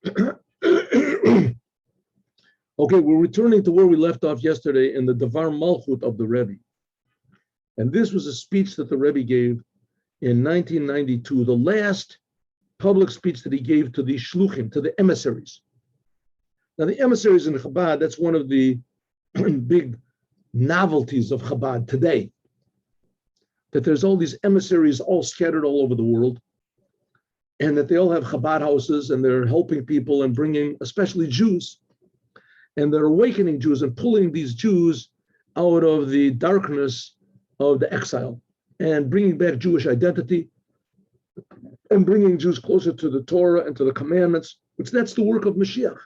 Okay, we're returning to where we left off yesterday in the Dvar Malchut of the Rebbe. And this was a speech that the Rebbe gave in 1992, the last public speech that he gave to the shluchim, to the emissaries. Now, the emissaries in Chabad, that's one of the big novelties of Chabad today, that there's all these emissaries all scattered all over the world, and that they all have Chabad houses, and they're helping people and bringing, especially Jews, and they're awakening Jews and pulling these Jews out of the darkness of the exile and bringing back Jewish identity and bringing Jews closer to the Torah and to the commandments, which that's the work of Moshiach.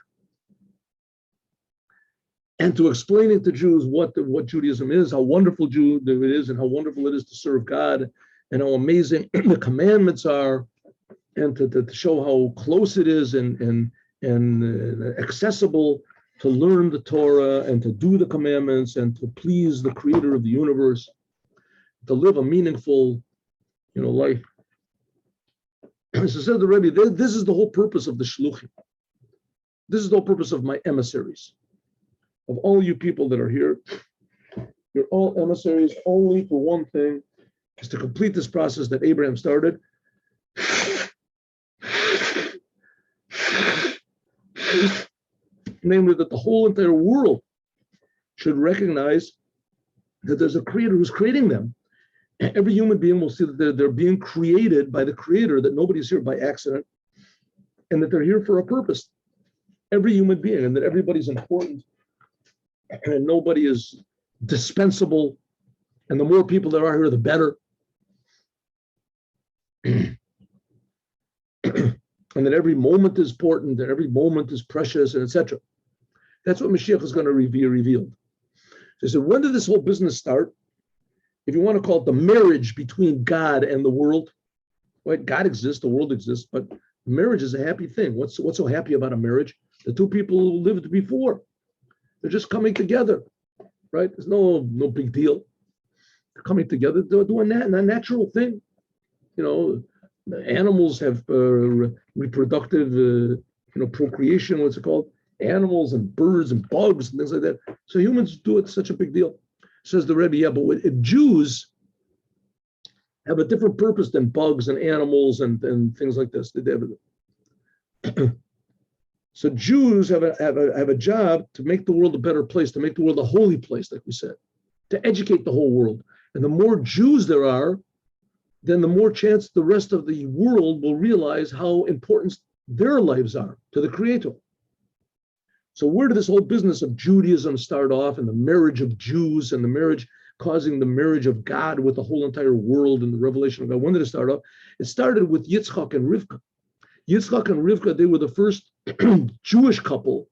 And to explaining to Jews what Judaism is, how wonderful it is, and how wonderful it is to serve God, and how amazing the commandments are, and to show how close it is and accessible to learn the Torah and to do the commandments and to please the Creator of the universe, to live a meaningful, life. So said the Rebbe, this is the whole purpose of the shluchim. This is the whole purpose of my emissaries, of all you people that are here. You're all emissaries only for one thing, is to complete this process that Abraham started. Namely, that the whole entire world should recognize that there's a creator who's creating them. And every human being will see that they're being created by the creator, that nobody's here by accident, and that they're here for a purpose. Every human being, and that everybody's important, and nobody is dispensable, and the more people there are here, the better. And that every moment is important, and every moment is precious, and etc. That's what Mashiach is going to be revealed. So he said, when did this whole business start? If you want to call it the marriage between God and the world, right? God exists, the world exists, but marriage is a happy thing. What's so happy about a marriage? The two people who lived before, they're just coming together, right? There's no big deal. They're coming together, they're doing that, and a natural thing. Animals have reproductive, procreation, what's it called? Animals and birds and bugs and things like that. So humans do it such a big deal. Says the Rebbe, yeah, but if Jews have a different purpose than bugs and animals and things like this. So Jews have a job to make the world a better place, to make the world a holy place, like we said, to educate the whole world. And the more Jews there are, then the more chance the rest of the world will realize how important their lives are to the Creator. So where did this whole business of Judaism start off, and the marriage of Jews and the marriage causing the marriage of God with the whole entire world and the revelation of God? When did it start off? It started with Yitzchak and Rivka. Yitzchak and Rivka, they were the first Jewish couple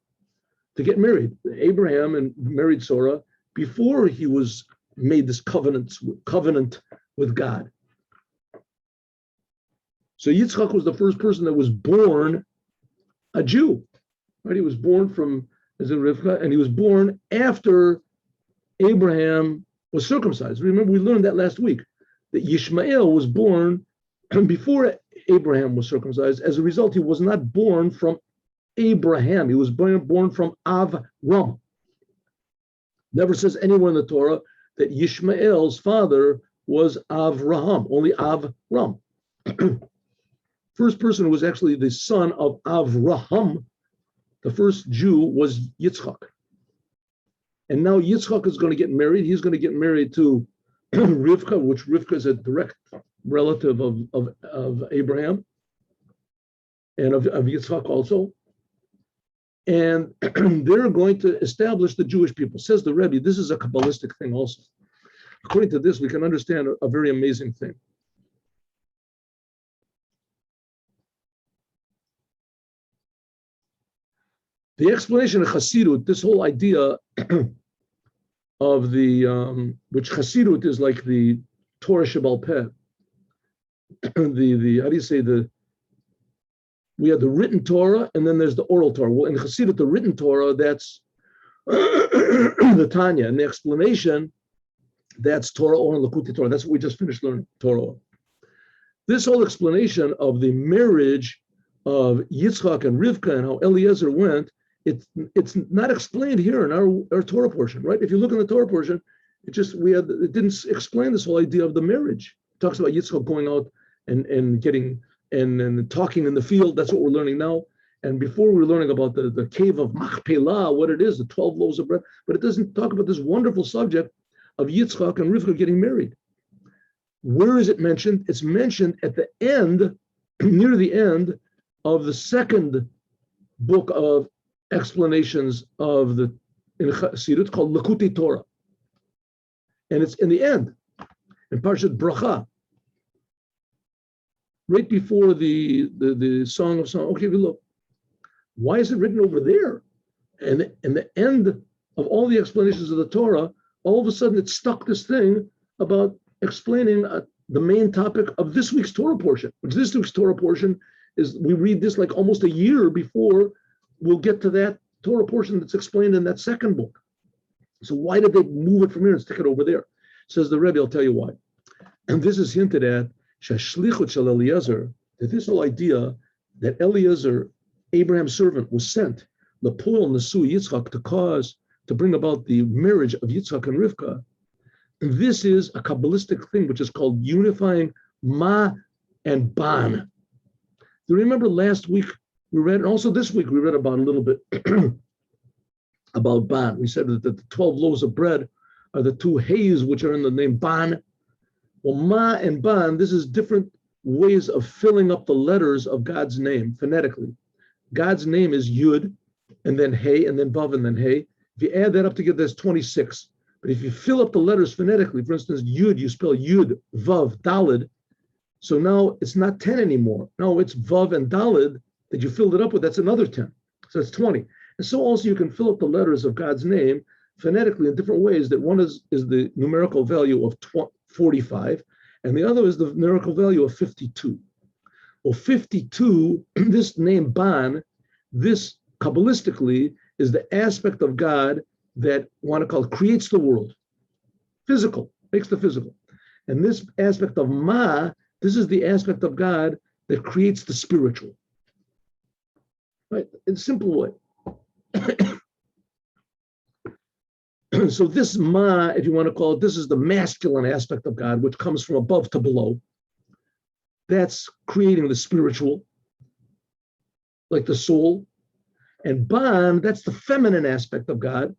to get married. Abraham and married Sarah before he was made this covenant with God. So Yitzchak was the first person that was born a Jew, right? He was born from Rivka, and he was born after Abraham was circumcised. Remember, we learned that last week, that Yishmael was born before Abraham was circumcised. As a result, he was not born from Abraham. He was born from Avram. Never says anywhere in the Torah that Yishmael's father was Avraham, only Avram. First person who was actually the son of Avraham, the first Jew, was Yitzchak. And now Yitzchak is going to get married. He's going to get married to Rivka, which Rivka is a direct relative of Abraham and of Yitzchak also. And they're going to establish the Jewish people. Says the Rebbe, this is a Kabbalistic thing also. According to this, we can understand a very amazing thing. The explanation of Chassidut, this whole idea of the, which Chassidut is like the Torah Shebal Peh, the how do you say, we have the written Torah and then there's the oral Torah. Well, in Chassidut, the written Torah, that's the Tanya, and the explanation, that's Torah or Lakuti Torah. That's what we just finished learning, Torah. This whole explanation of the marriage of Yitzchak and Rivka and how Eliezer went, it's not explained here in our Torah portion, right? If you look in the Torah portion, it didn't explain this whole idea of the marriage. It talks about Yitzchak going out and getting and talking in the field. That's what we're learning now. And before we were learning about the cave of Machpelah, what it is, the 12 loaves of bread, but it doesn't talk about this wonderful subject of Yitzchak and Rivka getting married. Where is it mentioned? It's mentioned at the end, near the end of the second book of explanations of the in Chassidut called Likutei Torah. And it's in the end, in Parshat Bracha, right before the Song of Songs. Okay, look, why is it written over there? And in the end of all the explanations of the Torah, all of a sudden it stuck this thing about explaining the main topic of this week's Torah portion, which this week's Torah portion is, we read this like almost a year before we'll get to that Torah portion that's explained in that second book. So why did they move it from here and stick it over there? Says the Rebbe, I'll tell you why. And this is hinted at, Shashlichut shel Eliezer, that this whole idea that Eliezer, Abraham's servant, was sent, L'poel Nesu Yitzchak, to bring about the marriage of Yitzchak and Rivka. And this is a Kabbalistic thing, which is called unifying Ma and Ban. Do you remember last week we read, and also this week we read about a little bit about Ban. We said that the 12 loaves of bread are the two hays which are in the name Ban. Well, Ma and Ban, this is different ways of filling up the letters of God's name phonetically. God's name is Yud, and then Hey, and then Vav, and then Hey. If you add that up together, that's 26. But if you fill up the letters phonetically, for instance, Yud, you spell Yud, Vav, Dalid. So now it's not 10 anymore. No, it's Vav and Dalid that you filled it up with. That's another 10. So it's 20. And so also you can fill up the letters of God's name phonetically in different ways. That one is the numerical value of 45, and the other is the numerical value of 52. Well, 52, this name Ban, this Kabbalistically is the aspect of God that want to call creates the world, physical, makes the physical. And this aspect of Ma, this is the aspect of God that creates the spiritual. Right? In a simple way. So this Ma, if you want to call it, this is the masculine aspect of God, which comes from above to below. That's creating the spiritual, like the soul. And Ban, that's the feminine aspect of God,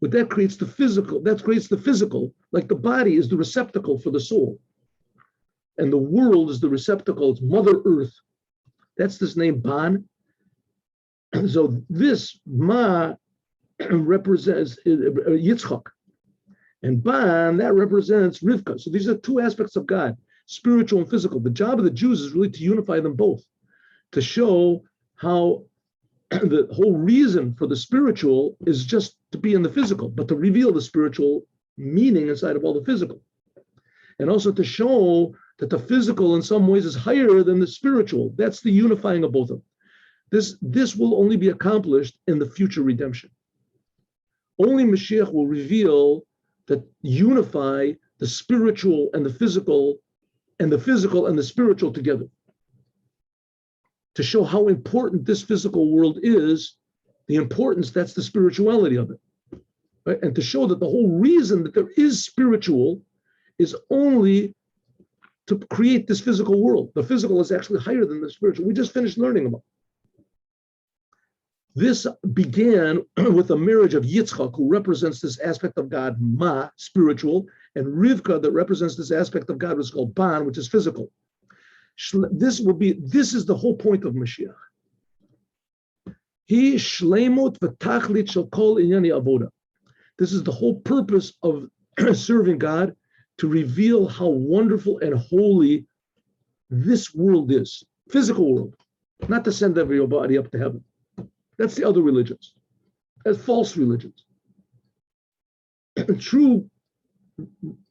but that creates the physical. That creates the physical, like the body is the receptacle for the soul. And the world is the receptacle, it's Mother Earth. That's this name Ban. So this Ma represents Yitzchak. And Ban, that represents Rivka. So these are two aspects of God, spiritual and physical. The job of the Jews is really to unify them both, to show how the whole reason for the spiritual is just to be in the physical, but to reveal the spiritual meaning inside of all the physical. And also to show that the physical in some ways is higher than the spiritual. That's the unifying of both of them. This will only be accomplished in the future redemption. Only Moshiach will reveal that unify the spiritual and the physical and the spiritual together, to show how important this physical world is, the importance, that's the spirituality of it. Right? And to show that the whole reason that there is spiritual is only to create this physical world. The physical is actually higher than the spiritual. We just finished learning about it. This began with the marriage of Yitzchak, who represents this aspect of God, Ma, spiritual, and Rivka, that represents this aspect of God, which is called Ban, which is physical. This is the whole point of Mashiach. He shleimut v'tachlit shel kol inyani avoda. This is the whole purpose of serving God, to reveal how wonderful and holy this world is, physical world, not to send everybody up to heaven. That's the other religions. That's false religions. True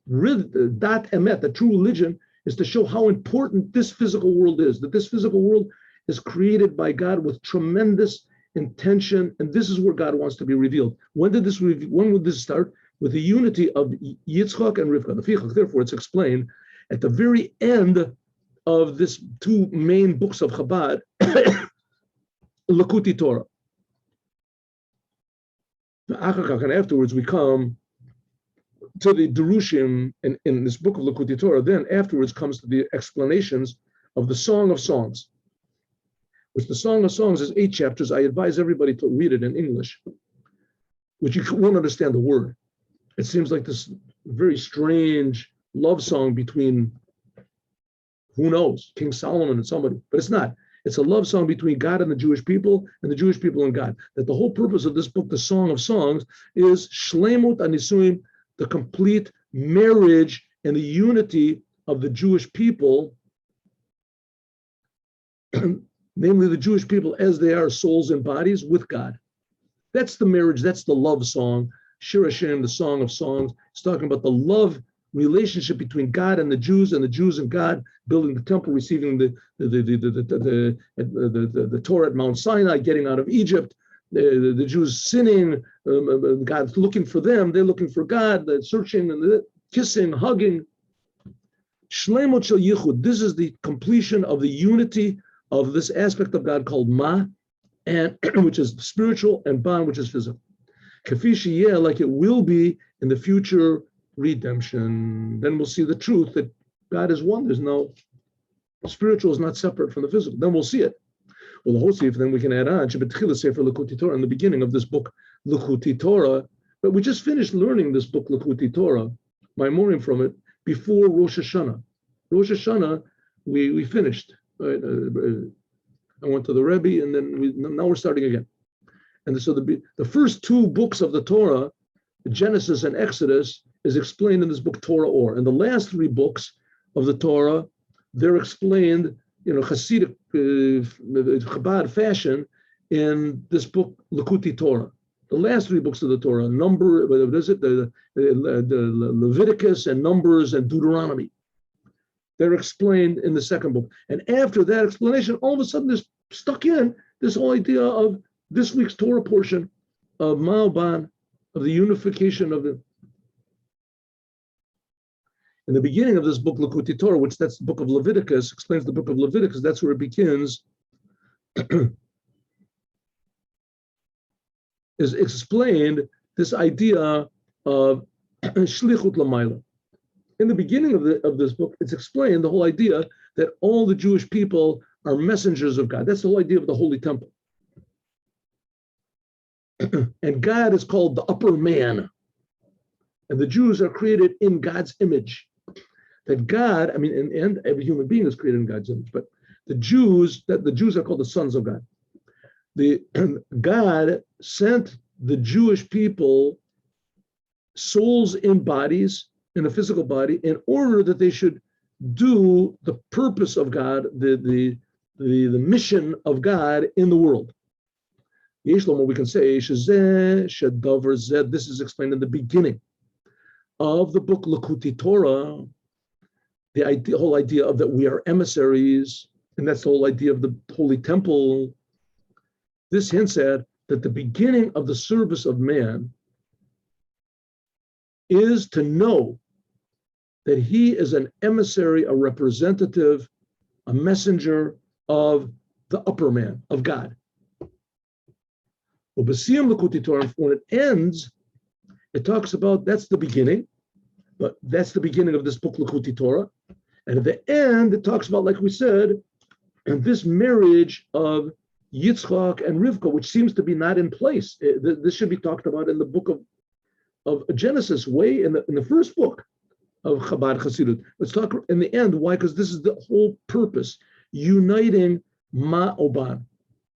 dat emet, the true religion, is to show how important this physical world is, that this physical world is created by God with tremendous intention, and this is where God wants to be revealed. When would this start? With the unity of Yitzchak and Rivka. Therefore, it's explained at the very end of this two main books of Chabad, Lakuti Torah. And afterwards we come to the Derushim in this book of Lakuti Torah. Then afterwards comes to the explanations of the Song of Songs, which the Song of Songs is 8 chapters. I advise everybody to read it in English, which you won't understand the word. It seems like this very strange love song between, who knows, King Solomon and somebody, but it's not. It's a love song between God and the Jewish people and God. That the whole purpose of this book, the Song of Songs, is Shlemut Anisuim, the complete marriage and the unity of the Jewish people, namely the Jewish people as they are, souls and bodies, with God. That's the marriage, that's the love song. Shir Hashem, the Song of Songs, is talking about the love relationship between God and the Jews and God, building the temple, receiving the Torah at Mount Sinai, getting out of Egypt, the Jews sinning, God's looking for them, they're looking for God, they're searching and kissing, hugging. Shlemut Shel Yichud, this is the completion of the unity of this aspect of God called Ma, and which is spiritual, and Ban, which is physical. Kafi sheyeh, like it will be in the future redemption. Then we'll see the truth that God is one. There's no, spiritual is not separate from the physical. Then we'll see it. Well, the Hosif, then we can add on Shebetchila Sefer Lakuti Torah, in the beginning of this book Lakuti Torah. But we just finished learning this book Lakuti Torah, my morning from it, before Rosh Hashanah. Rosh Hashanah, we finished. Right? I went to the Rebbe, and then now we're starting again. And so the first 2 books of the Torah, Genesis and Exodus, is explained in this book Torah Or. And the last 3 books of the Torah, they're explained, Hasidic Chabad fashion in this book Lakuti Torah. The last 3 books of the Torah, the Leviticus and Numbers and Deuteronomy, they're explained in the second book. And after that explanation, all of a sudden there's stuck in this whole idea of this week's Torah portion of Ma'aban, of the unification of the. In the beginning of this book, Lakuti Torah, which that's the book of Leviticus, explains the book of Leviticus, that's where it begins, is explained this idea of Shlichut L'mayla. In the beginning of this book, it's explained the whole idea that all the Jewish people are messengers of God. That's the whole idea of the Holy Temple. And God is called the upper man. And the Jews are created in God's image. That God, and every human being is created in God's image, but the Jews are called the sons of God. God sent the Jewish people souls in bodies, in a physical body, in order that they should do the purpose of God, the mission of God in the world. Yeshlom, we can say, Shezeh, Shedavar Zed, this is explained in the beginning of the book Lakuti Torah, the whole idea of that we are emissaries, and that's the whole idea of the Holy Temple. This hints at that the beginning of the service of man is to know that he is an emissary, a representative, a messenger of the upper man, of God. When it ends, it talks about, that's the beginning, but that's the beginning of this book, Lakuti Torah. And at the end, it talks about, like we said, this marriage of Yitzchak and Rivka, which seems to be not in place. This should be talked about in the book of Genesis, way in the first book of Chabad Hasidut. Let's talk in the end. Why? Because this is the whole purpose, uniting Ma'oban,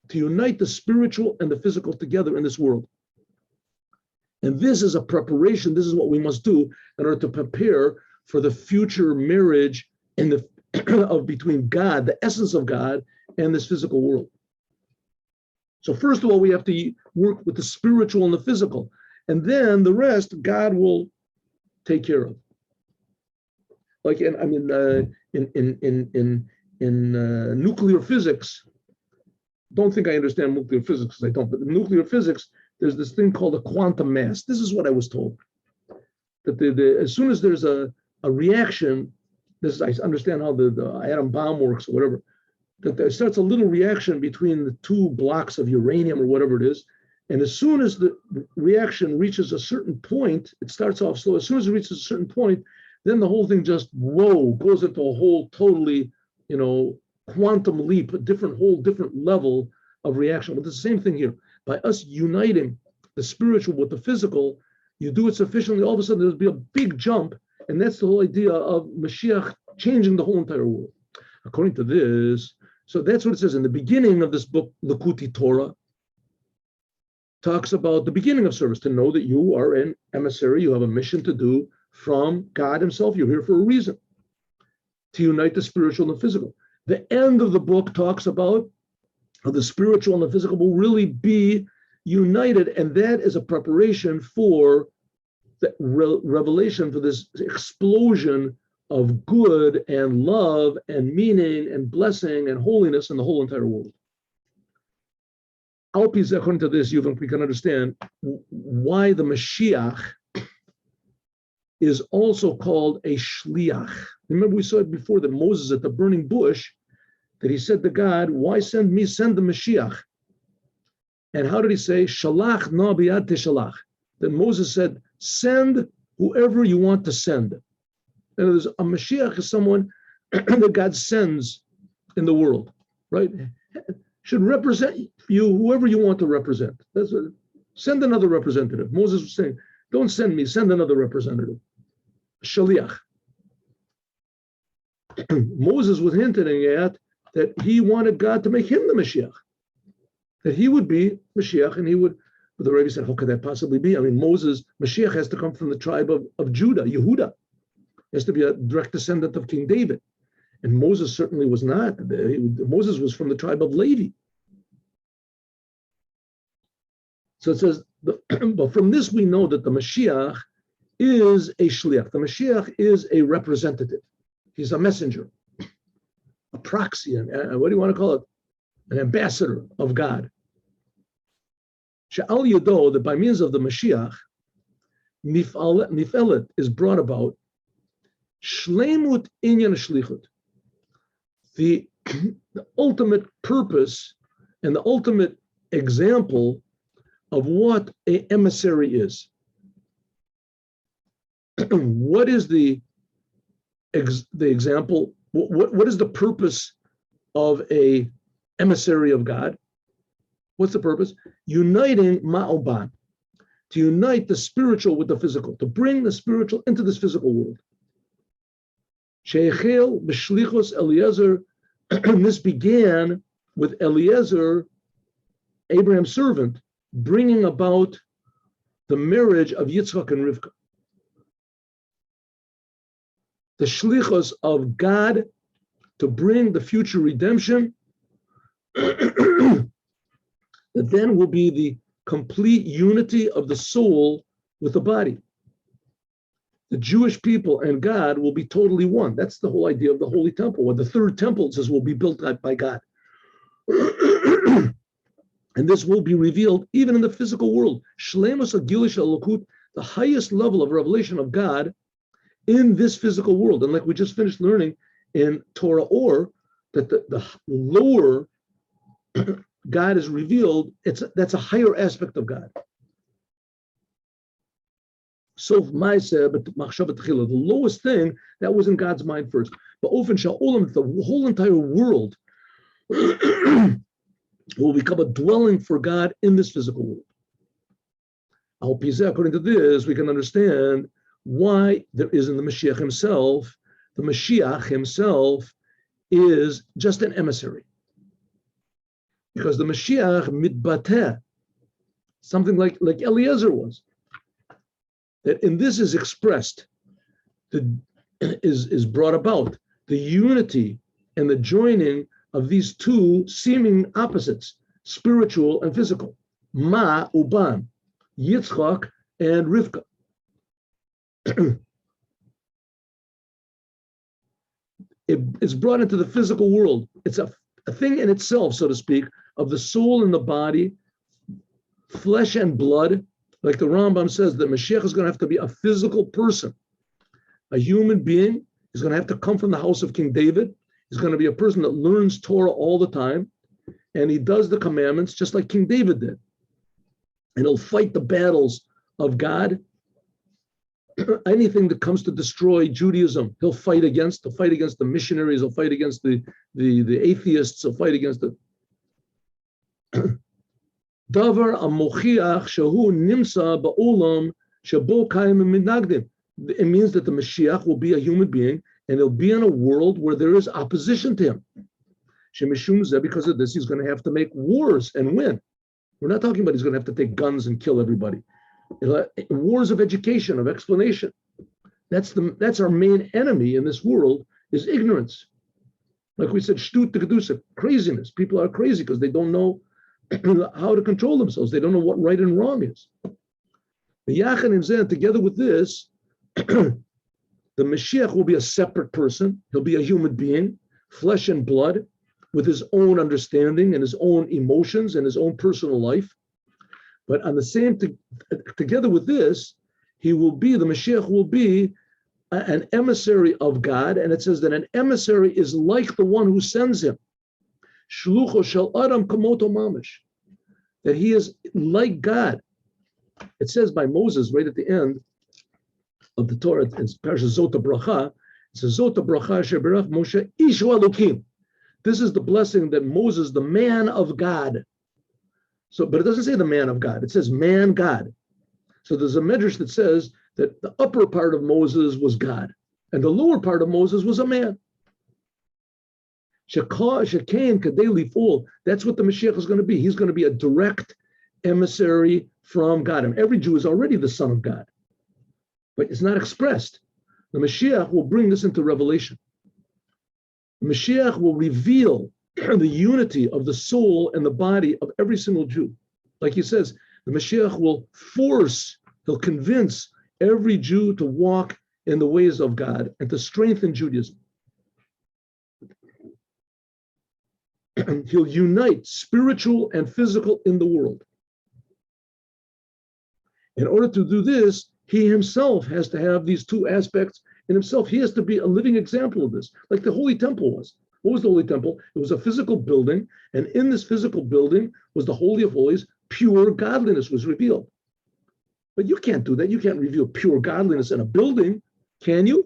to unite the spiritual and the physical together in this world. And this is a preparation. This is what we must do in order to prepare for the future marriage in between God, the essence of God, and this physical world. So first of all, we have to work with the spiritual and the physical, and then the rest God will take care of. Like in nuclear physics, don't think I understand nuclear physics, because I don't. But in nuclear physics, there's this thing called a quantum mass. This is what I was told. That as soon as there's a reaction, I understand how the atom bomb works or whatever. that there starts a little reaction between the two blocks of uranium or whatever it is. And as soon as the reaction reaches a certain point, it starts off slow. As soon as it reaches a certain point, then the whole thing just, goes into a whole totally, quantum leap, a different level of reaction. But it's the same thing here. By us uniting the spiritual with the physical, you do it sufficiently, all of a sudden there'll be a big jump. And that's the whole idea of Mashiach changing the whole entire world. According to this, so that's what it says in the beginning of this book, Likkutei Torah, talks about the beginning of service, to know that you are an emissary, you have a mission to do from God himself. You're here for a reason, to unite the spiritual and the physical. The end of the book talks about how the spiritual and the physical will really be united, and that is a preparation for the revelation, for this explosion of good and love and meaning and blessing and holiness in the whole entire world. According to this, we can understand why the Mashiach is also called a shliach. Remember, we saw it before that Moses at the burning bush, that he said to God, why send me? Send the Mashiach. And how did he say? Shalach na biyad teshalach. That Moses said, send whoever you want to send. And there's a Mashiach is someone that God sends in the world, right? Should represent you, whoever you want to represent. That's what, send another representative. Moses was saying, don't send me, send another representative. Shaliach. Moses was hinting at that he wanted God to make him the Mashiach. That he would be Mashiach, and he would, but the Rebbe said, how could that possibly be? I mean, Mashiach has to come from the tribe of Judah, Yehuda. He has to be a direct descendant of King David. And Moses certainly was not. Moses was from the tribe of Levi. So it says, but from this we know that the Mashiach is a shliach. The Mashiach is a representative. He's a messenger, a proxy, what do you want to call it? An ambassador of God. She'al Yado, that by means of the Mashiach, Nifelet is brought about, Shleimut Inyan Shlichut. The ultimate purpose and the ultimate example of what an emissary is. What is the example? What is the purpose of a emissary of God? What's the purpose? Uniting ma'oban, to unite the spiritual with the physical, to bring the spiritual into this physical world. Sheichel b'shlichus Eliezer, this began with Eliezer, Abraham's servant, bringing about the marriage of Yitzchak and Rivka. The shlichus of God to bring the future redemption that then will be the complete unity of the soul with the body. The Jewish people and God will be totally one. That's the whole idea of the Holy Temple, where the third temple says will be built by God. And this will be revealed even in the physical world. Shleimus Agilish Elokut, the highest level of revelation of God in this physical world. And like we just finished learning in Torah Or, that the lower God is revealed, that's a higher aspect of God. So the lowest thing that was in God's mind first. But often the whole entire world will become a dwelling for God in this physical world. According to this, we can understand why there is in the Mashiach himself. The Mashiach himself is just an emissary. Because the Mashiach mitbateh, something like Eliezer was, that in this is expressed, is brought about, the unity and the joining of these two seeming opposites, spiritual and physical, Ma uban, Yitzchak and Rivka. It's brought into the physical world. It's a thing in itself, so to speak, of the soul and the body, flesh and blood. Like the Rambam says, that Mashiach is going to have to be a physical person. A human being is going to have to come from the house of King David. He's going to be a person that learns Torah all the time, and he does the commandments just like King David did. And he'll fight the battles of God. Anything that comes to destroy Judaism, he'll fight against. He'll fight against the missionaries. He'll fight against the atheists. He'll fight against the Dvar Moshiach shehu nimsa ba'olam shebo kaim minagdim. It means that the Mashiach will be a human being, and he'll be in a world where there is opposition to him. Because of this, he's going to have to make wars and win. We're not talking about he's going to have to take guns and kill everybody. Wars of education, of explanation. That's our main enemy in this world, is ignorance. Like we said, shtut tekedusa, craziness. People are crazy because they don't know how to control themselves. They don't know what right and wrong is. Together with this, the Mashiach will be a separate person. He'll be a human being, flesh and blood, with his own understanding and his own emotions and his own personal life. But on the same, together with this, the Mashiach will be an emissary of God. And it says that an emissary is like the one who sends him. Shlucho shel Adam kamoto mamish. That he is like God. It says by Moses right at the end of the Torah, in Parashat Zot HaBracha, it says Zot HaBracha sheberach Moshe ishu Elokim. This is the blessing that Moses, the man of God. So, but it doesn't say the man of God. It says man God. So there's a medrash that says that the upper part of Moses was God, and the lower part of Moses was a man. Shekain kadei lifol. That's what the Mashiach is going to be. He's going to be a direct emissary from God. And every Jew is already the son of God, but it's not expressed. The Mashiach will bring this into revelation. The Mashiach will reveal the unity of the soul and the body of every single Jew. Like he says, the Mashiach will he'll convince every Jew to walk in the ways of God and to strengthen Judaism. He'll unite spiritual and physical in the world. In order to do this, he himself has to have these two aspects in himself. He has to be a living example of this, like the Holy Temple was. What was the Holy Temple? It was a physical building, and in this physical building was the Holy of Holies. Pure godliness was revealed. But you can't do that. You can't reveal pure godliness in a building, can you?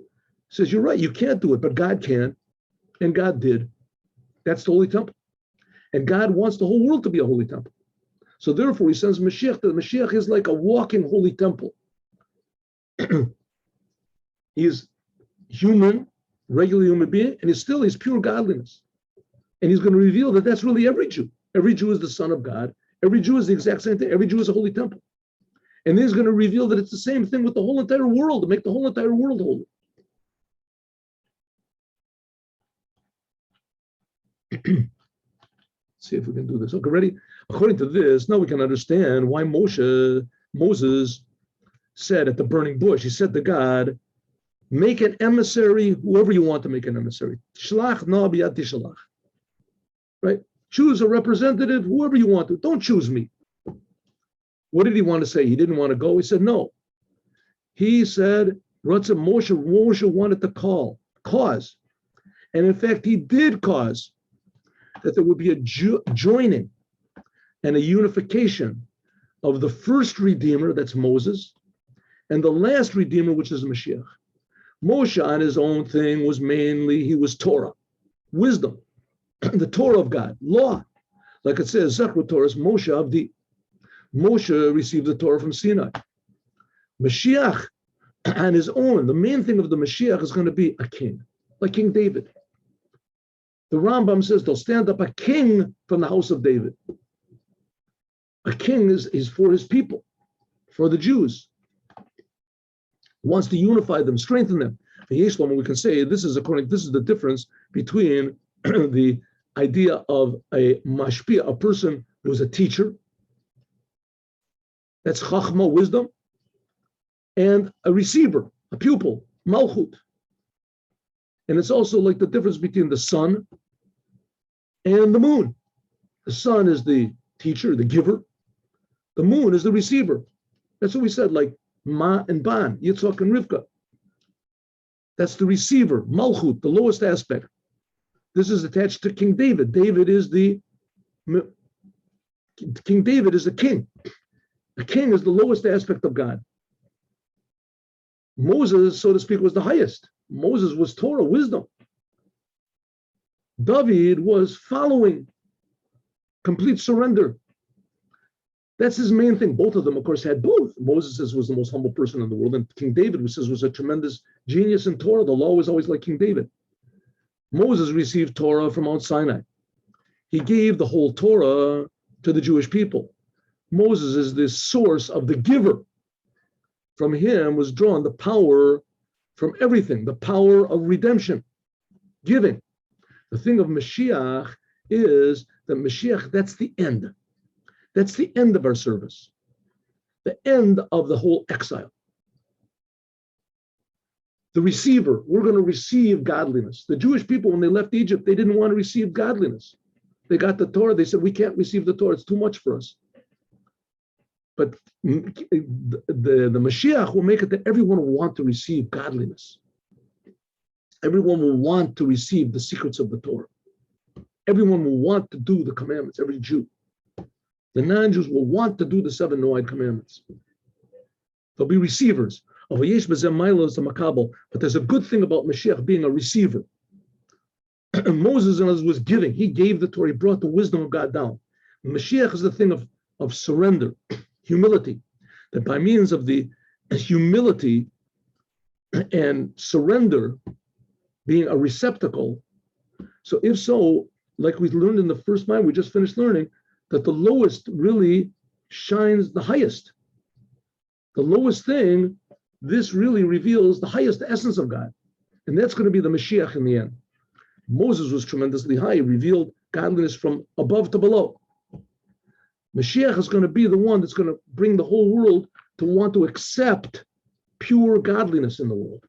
He says, you're right, you can't do it, but God can, and God did. That's the Holy Temple. And God wants the whole world to be a Holy Temple. So therefore, he sends Mashiach. The Mashiach is like a walking Holy Temple. He's human, regular human being, and he's pure godliness. And he's going to reveal that that's really every Jew. Every Jew is the son of God. Every Jew is the exact same thing. Every Jew is a holy temple. And then he's going to reveal that it's the same thing with the whole entire world, to make the whole entire world holy. See if we can do this. Okay, ready? According to this, now we can understand why Moses said at the burning bush, he said to God, make an emissary, whoever you want to make an emissary. Shlach na b'yad tishalach. Right? Choose a representative, whoever you want to. Don't choose me. What did he want to say? He didn't want to go. He said no. He said, Moshe wanted to cause. And in fact, he did cause that there would be a joining and a unification of the first Redeemer, that's Moses, and the last Redeemer, which is Mashiach. Moshe on his own thing he was Torah, wisdom, the Torah of God, law. Like it says, Zechut Torah, Moshe Avdi. Moshe received the Torah from Sinai. Mashiach on his own, the main thing of the Mashiach is going to be a king, like King David. The Rambam says they'll stand up a king from the house of David. A king is for his people, for the Jews. He wants to unify them, strengthen them. We can say this is the difference between the idea of a mashpia, a person who is a teacher, that's chachma, wisdom, and a receiver, a pupil, Malchut. And it's also like the difference between the sun and the moon. The sun is the teacher, the giver. The moon is the receiver. That's what we said, like Ma and Ban, Yitzhak and Rivka. That's the receiver, Malchut, the lowest aspect. This is attached to King David. King David is a king. A king is the lowest aspect of God. Moses, so to speak, was the highest. Moses was Torah, wisdom. David was following, complete surrender. That's his main thing. Both of them, of course, had both. Moses was the most humble person in the world, and King David was a tremendous genius in Torah. The law was always like King David. Moses received Torah from Mount Sinai. He gave the whole Torah to the Jewish people. Moses is the source of the giver. From him was drawn the power from everything, the power of redemption, giving. The thing of Mashiach is that Mashiach, that's the end. That's the end of our service, the end of the whole exile. The receiver, we're going to receive godliness. The Jewish people, when they left Egypt, they didn't want to receive godliness. They got the Torah. They said, we can't receive the Torah. It's too much for us. But the Mashiach will make it that everyone will want to receive godliness. Everyone will want to receive the secrets of the Torah. Everyone will want to do the commandments, every Jew. The non-Jews will want to do the 7 Noahide commandments. They'll be receivers. But there's a good thing about Mashiach being a receiver. Moses was giving. He gave the Torah. He brought the wisdom of God down. Mashiach is the thing of surrender, humility. That by means of the humility and surrender, being a receptacle. So if so, like we learned in the first mind, we just finished learning, that the lowest really shines the highest. The lowest thing, this really reveals the highest essence of God. And that's going to be the Mashiach in the end. Moses was tremendously high. He revealed godliness from above to below. Mashiach is going to be the one that's going to bring the whole world to want to accept pure godliness in the world.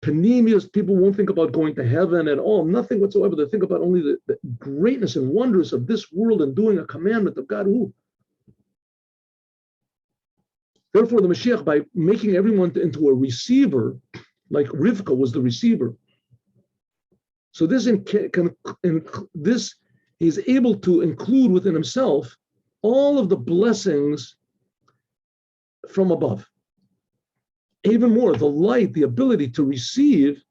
Panemius, people won't think about going to heaven at all, nothing whatsoever. They think about only the greatness and wonders of this world and doing a commandment of God. Ooh. Therefore, the Mashiach, by making everyone into a receiver, like Rivka was the receiver, so this he's able to include within himself all of the blessings from above. Even more, the light, the ability to receive,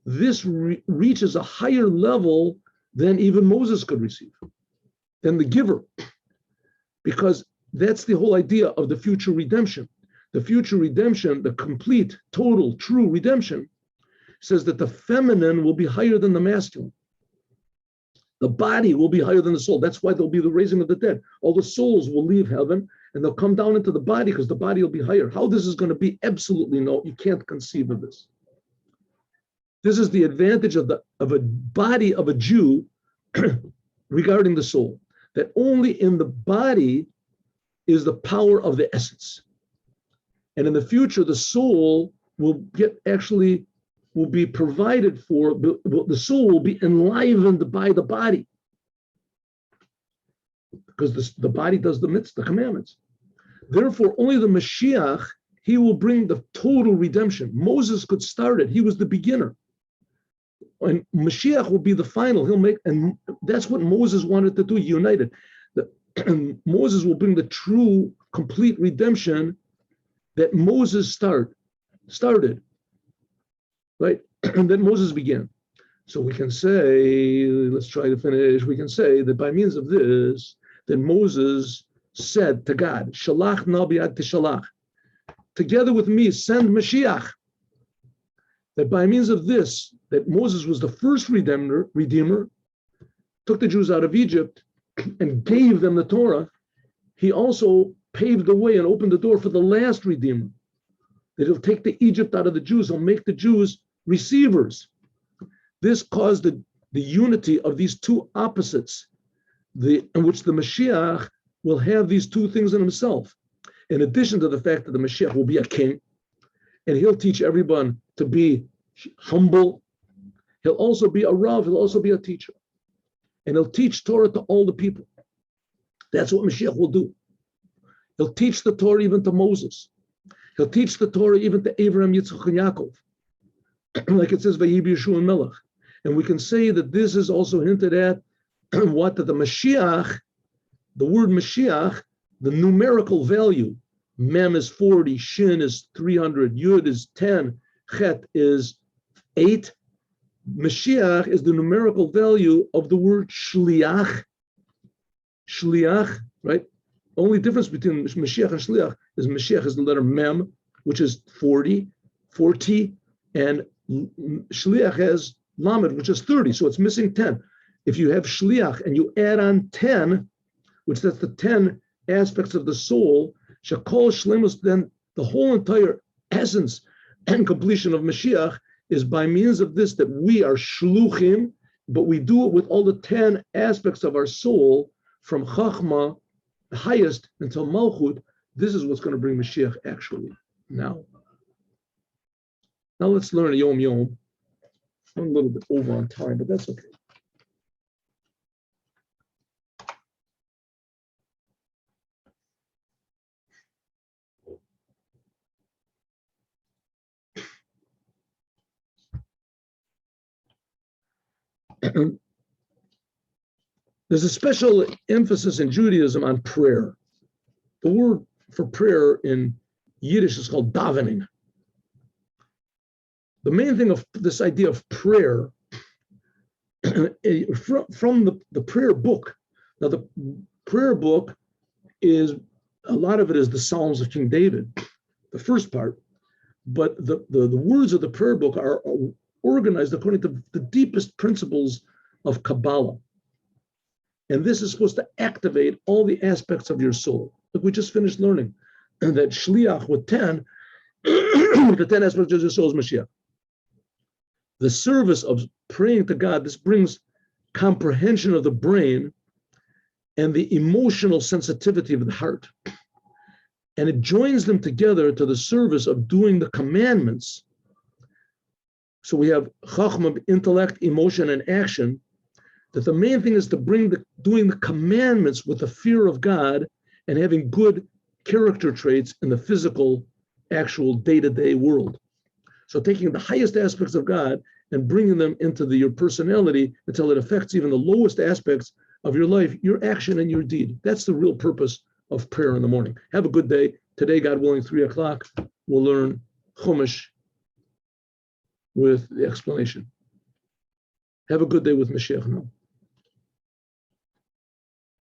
this reaches a higher level than even Moses could receive, than the giver. Because that's the whole idea of the future redemption. The future redemption, the complete, total, true redemption, says that the feminine will be higher than the masculine. The body will be higher than the soul. That's why there'll be the raising of the dead. All the souls will leave heaven and they'll come down into the body because the body will be higher. How this is going to be, absolutely no, you can't conceive of this. This is the advantage of a body of a Jew regarding the soul, that only in the body is the power of the essence. And in the future, the soul will be provided for, the soul will be enlivened by the body. Because the body does the mitzvah, the commandments. Therefore, only the Mashiach, he will bring the total redemption. Moses could start it. He was the beginner. And Mashiach will be the final. And that's what Moses wanted to do, united. Moses will bring the true, complete redemption that Moses started, right? And that Moses began. So we can say, let's try to finish, we can say that by means of this, that Moses said to God, Shalach na bi'ad tishalach, together with me, send Mashiach. That by means of this, that Moses was the first redeemer, took the Jews out of Egypt and gave them the Torah. He also paved the way and opened the door for the last redeemer. That he'll take the Egypt out of the Jews, he'll make the Jews receivers. This caused the unity of these two opposites, in which the Mashiach will have these two things in himself. In addition to the fact that the Mashiach will be a king, and he'll teach everyone to be humble, he'll also be a Rav, he'll also be a teacher. And he'll teach Torah to all the people. That's what Mashiach will do. He'll teach the Torah even to Moses. He'll teach the Torah even to Abraham, Yitzchak, and Yaakov. like it says, Vayibi Yeshua Melech. And we can say that this is also hinted at what that the Mashiach, the word Mashiach, the numerical value, Mem is 40, Shin is 300, Yud is 10, Chet is 8. Mashiach is the numerical value of the word Shliach. Shliach, right? Only difference between Mashiach and Shliach is Mashiach is the letter Mem, which is 40, and Shliach has Lamed, which is 30, so it's missing 10. If you have Shliach and you add on 10, which that's the 10 aspects of the soul, Shakol Shlemus, then the whole entire essence and completion of Mashiach is by means of this, that we are Shluchim, but we do it with all the 10 aspects of our soul, from Chachma, the highest, until Malchut. This is what's going to bring Mashiach actually now. Now let's learn Yom Yom. I'm a little bit over on time, but that's okay. There's a special emphasis in Judaism on prayer. The word for prayer in Yiddish is called davening. The main thing of this idea of prayer, from the prayer book. Now, the prayer book is, a lot of it is the Psalms of King David, the first part, but the words of the prayer book are organized according to the deepest principles of Kabbalah. And this is supposed to activate all the aspects of your soul. Like we just finished learning that Shliach with 10, the 10 aspects of your soul is Mashiach. The service of praying to God, this brings comprehension of the brain and the emotional sensitivity of the heart. And it joins them together to the service of doing the commandments. So we have Chachma, intellect, emotion, and action. That the main thing is to bring doing the commandments with the fear of God and having good character traits in the physical, actual day-to-day world. So taking the highest aspects of God and bringing them into your personality until it affects even the lowest aspects of your life, your action and your deed. That's the real purpose of prayer in the morning. Have a good day. Today, God willing, 3 o'clock, we'll learn Chumash with the explanation. Have a good day with Mashiach now.